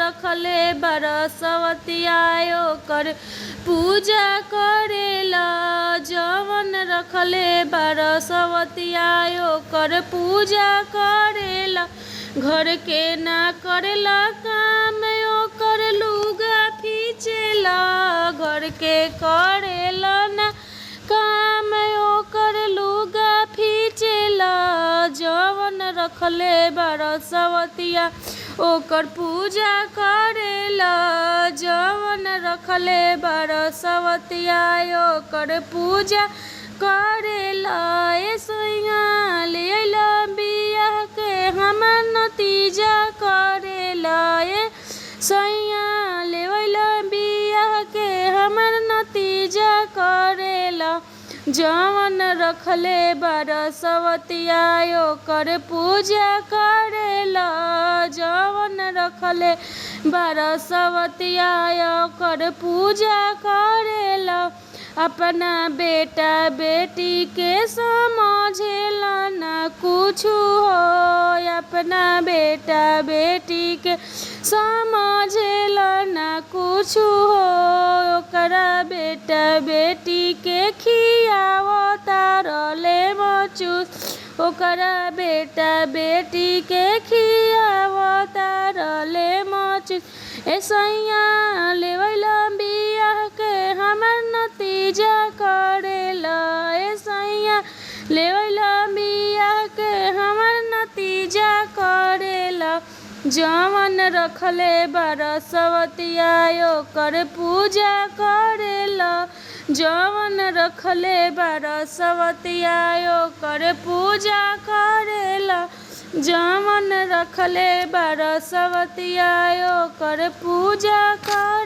रखले बरसवतिया ओकर पूजा करेला जवन रखले बरसवतिया ओकर पूजा करेला घर के ना करेला काम ओकर लुगा फीचेला घर के करेला ना काम ओकर लुगा फीचेला जवन रखले बरसवतिया ओकर पूजा करेला जवन रखले बरसवतिया ओकर पूजा करेला। ए सैया ले अइला बियाह के हमर नतीजा करेला ए सैया ले अइला बियाह के हमर नतीजा करेला जवन रखले बरसवतिया ओकर पूजा करेला जवन रखले बरसवतिया ओकर पूजा करेला अपना बेटा बेटी के समझेला ना कुछु हो अपना बेटा बेटी के समझेला ना कुछु हो ओकरा बेटा बेटी के खियावता रहले मचूस ओकरा बेटा बेटी के खियावता रहले मचूस। ए सैया ले अइला बियाह के हमर नतीजा करेला ए सैया ले अइला बियाह के हमर नतीजा करेला जवन रखले बरसवतिया ओकर पूजा करेला जवन रखले बरसवतिया ओकर पूजा करेला जवन रखले बरसवतिया ओकर पूजा कर